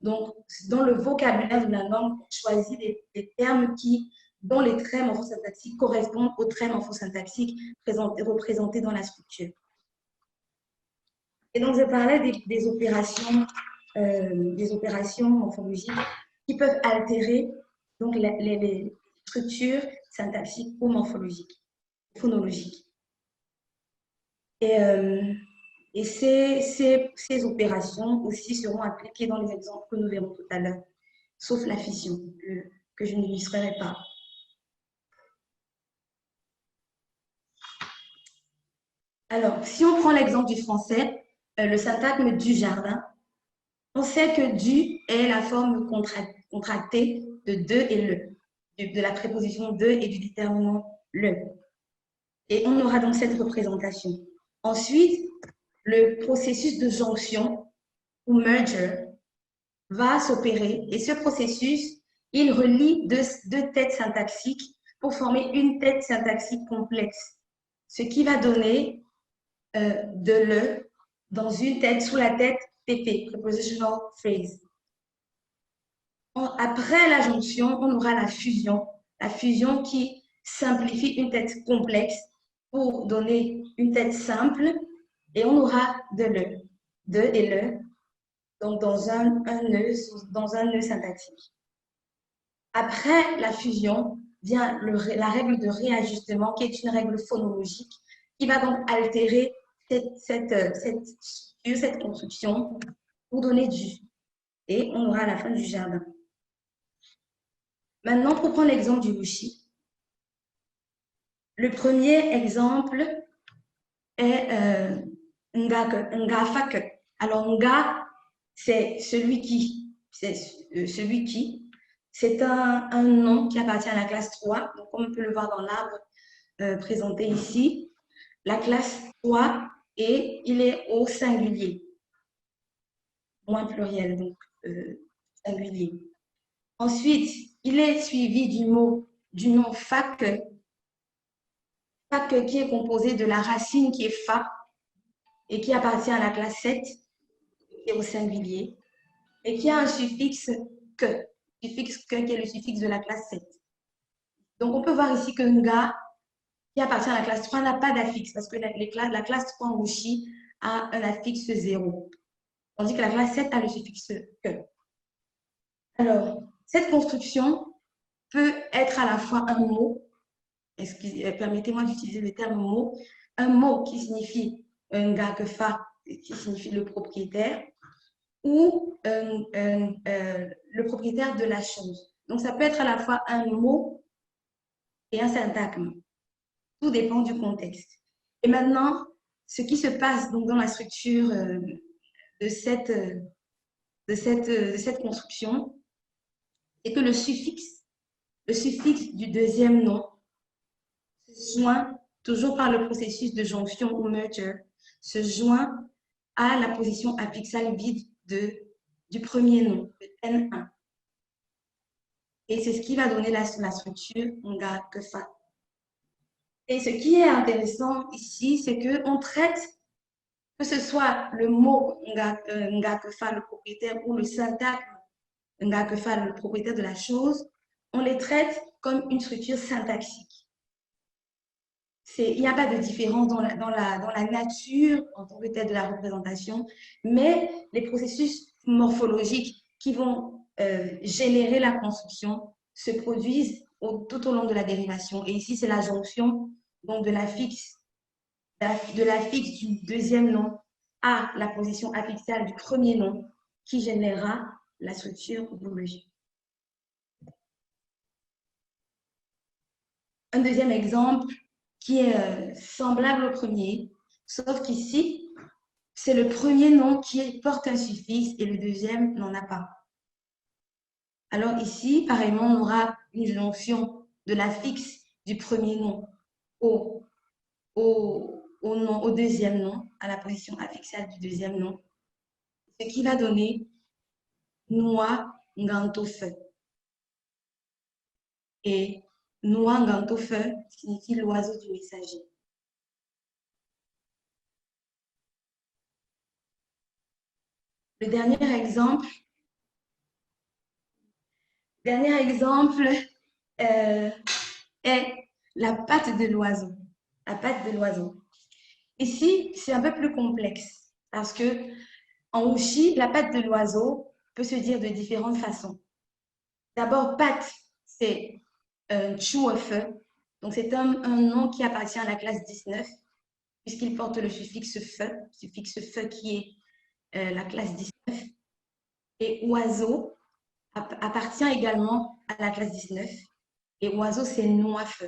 Speaker 5: Donc dans le vocabulaire de la langue, on choisit des termes dont les traits morphosyntaxiques correspondent aux traits morphosyntaxiques représentés dans la structure. Et donc je parlais des opérations morphologiques qui peuvent altérer donc, les structures syntaxiques ou morphologiques, phonologiques. Et ces opérations aussi seront appliquées dans les exemples que nous verrons tout à l'heure, sauf la fission, que je n'illustrerai pas. Alors, si on prend l'exemple du français, le syntagme du jardin, on sait que du est la forme contractée de de et le, de la préposition de et du déterminant le. Et on aura donc cette représentation. Ensuite, le processus de jonction ou merger va s'opérer et ce processus, il relie deux têtes syntaxiques pour former une tête syntaxique complexe, ce qui va donner de dans une tête, sous la tête PP, prepositional phrase. Après la jonction, on aura la fusion qui simplifie une tête complexe pour donner une tête simple, et on aura de et le, donc dans un nœud syntactique. Après la fusion vient la règle de réajustement, qui est une règle phonologique, qui va donc altérer cette construction pour donner du. Et on aura à la fin du jardin. Maintenant, pour prendre l'exemple du wuxi, le premier exemple est nga fak. Alors, nga, c'est celui qui. C'est un nom qui appartient à la classe 3. Donc, comme on peut le voir dans l'arbre présenté ici, la classe 3, et il est au singulier, moins pluriel, donc singulier. Ensuite, il est suivi du nom fak, qui est composé de la racine qui est fa et qui appartient à la classe 7, qui est au singulier, et qui a un suffixe que, qui est le suffixe de la classe 7. Donc, on peut voir ici que nga, qui appartient à la classe 3, n'a pas d'affixe, parce que la classe 3 en wuxi a un affixe 0, tandis que la classe 7 a le suffixe que. Alors, cette construction peut être à la fois un mot, permettez-moi d'utiliser le terme mot, un mot qui signifie nga que fa, qui signifie le propriétaire, ou le propriétaire de la chose. Donc, ça peut être à la fois un mot et un syntagme. Tout dépend du contexte. Et maintenant, ce qui se passe donc dans la structure de cette construction, c'est que le suffixe du deuxième nom se joint, toujours par le processus de jonction ou merger, se joint à la position affixale vide du premier nom, le N1. Et c'est ce qui va donner la structure nga que fa. Et ce qui est intéressant ici, c'est qu'on traite, que ce soit le mot nga que fa, le propriétaire, ou le syntagme nga que fa, le propriétaire de la chose, on les traite comme une structure syntaxique. Il n'y a pas de différence dans la nature en tant que telle de la représentation, mais les processus morphologiques qui vont générer la construction se produisent tout au long de la dérivation. Et ici, c'est la jonction donc de l'affixe du deuxième nom à la position affixale du premier nom qui générera la structure homologique. Un deuxième exemple qui est semblable au premier, sauf qu'ici, c'est le premier nom qui porte un suffixe et le deuxième n'en a pas. Alors ici, pareillement, on aura une jonction de l'affixe du premier nom au deuxième nom, à la position affixale du deuxième nom, ce qui va donner noa ngantofe. Et noa ngantofe signifie l'oiseau du messager. Le dernier exemple est la patte de l'oiseau. La patte de l'oiseau. Ici, c'est un peu plus complexe parce que en wuxi, la patte de l'oiseau peut se dire de différentes façons. D'abord, patte, c'est chuofe. Donc, c'est un nom qui appartient à la classe 19 puisqu'il porte le suffixe fe qui est la classe 19. Et oiseau appartient également à la classe 19. Et oiseau, c'est noafe,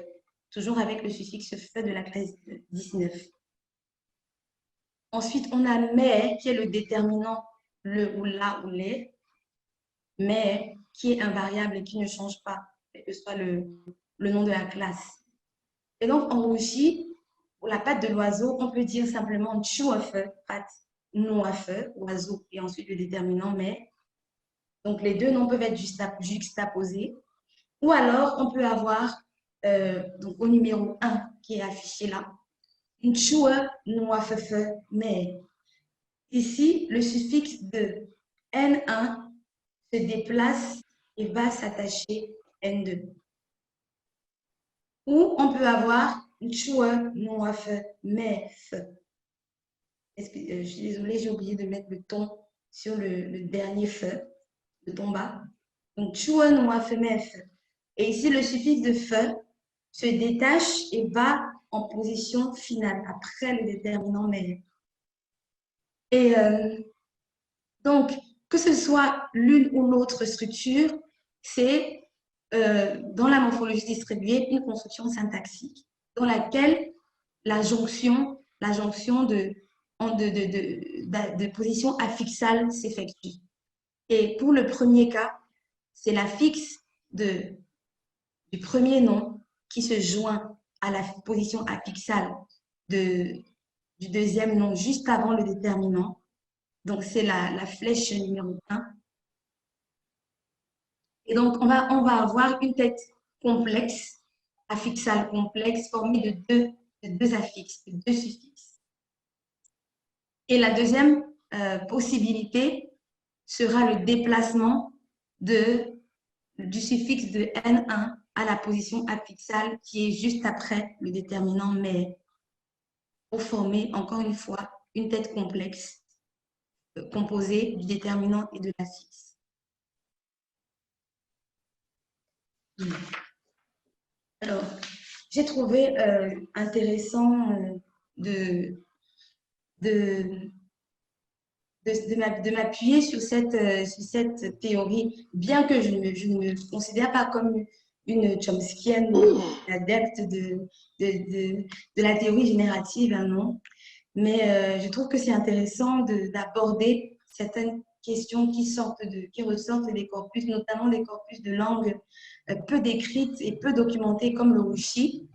Speaker 5: toujours avec le suffixe fe de la classe 19. Ensuite, on a mais, qui est le déterminant, le ou la ou les, mais qui est invariable et qui ne change pas, quel que soit le nom de la classe. Et donc, en wuxi, pour la patte de l'oiseau, on peut dire simplement chuofe, patte, noafe, oiseau, et ensuite le déterminant mais. Donc, les deux noms peuvent être juxtaposés. Ou alors, on peut avoir, donc au numéro 1 qui est affiché là, une chua noafefe mais. Ici, le suffixe de N1 se déplace et va s'attacher N2. Ou on peut avoir chue, noif, mef. Je suis désolée, j'ai oublié de mettre le ton sur le dernier feu, le ton bas. Donc, chue, noif, mef. Et ici, le suffixe de feu se détache et va en position finale, après le déterminant mais. Et donc, que ce soit l'une ou l'autre structure, c'est dans la morphologie distribuée une construction syntaxique dans laquelle la jonction de position affixale s'effectue. Et pour le premier cas, c'est l'affixe du premier nom qui se joint à la position affixale du deuxième nom juste avant le déterminant. Donc, c'est la flèche numéro 1. Et donc, on va avoir une tête complexe, affixale complexe, formée de deux affixes, de deux suffixes. Et la deuxième possibilité sera le déplacement du suffixe de N1 à la position affixale qui est juste après le déterminant mais, pour former, encore une fois, une tête complexe composée du déterminant et de l'affixe. Alors, j'ai trouvé intéressant de m'appuyer sur cette théorie, bien que je ne me considère pas comme une chomskienne adepte de la théorie générative, hein, non. Mais je trouve que c'est intéressant d'aborder certaines questions qui ressortent des corpus, notamment des corpus de langue peu décrites et peu documentées comme le wuxi,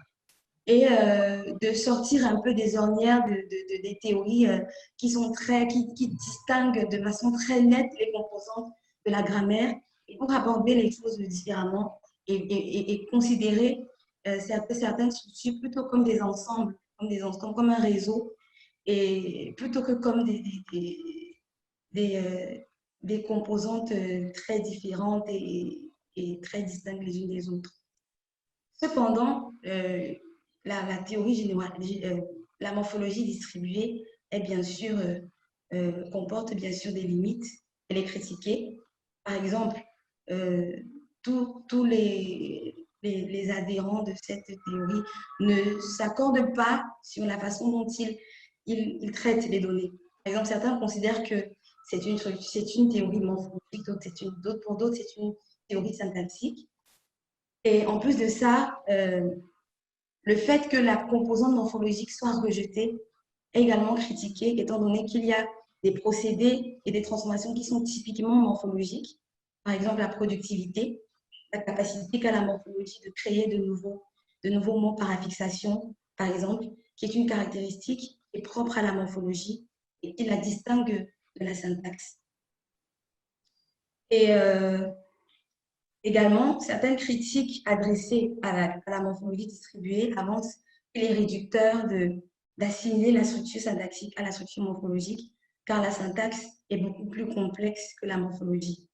Speaker 5: et de sortir un peu des ornières des théories qui distinguent de façon très nette les composantes de la grammaire, et pour aborder les choses différemment et considérer certaines structures plutôt comme des ensembles, comme un réseau, et plutôt que comme des composantes très différentes et très distinctes les unes des autres. Cependant, la théorie générale, la morphologie distribuée est bien sûr, comporte bien sûr des limites. Elle est critiquée. Par exemple, tous les adhérents de cette théorie ne s'accordent pas sur la façon dont ils traitent les données. Par exemple, certains considèrent que c'est une théorie morphologique, pour d'autres, c'est une théorie syntaxique. Et en plus de ça, le fait que la composante morphologique soit rejetée est également critiqué, étant donné qu'il y a des procédés et des transformations qui sont typiquement morphologiques. Par exemple, la productivité, la capacité qu'a la morphologie de créer de nouveaux mots par affixation, par exemple, qui est une caractéristique qui est propre à la morphologie et qui la distingue de la syntaxe. Et également, certaines critiques adressées à la morphologie distribuée avancent qu'il est réducteur d'assimiler la structure syntaxique à la structure morphologique, car la syntaxe est beaucoup plus complexe que la morphologie.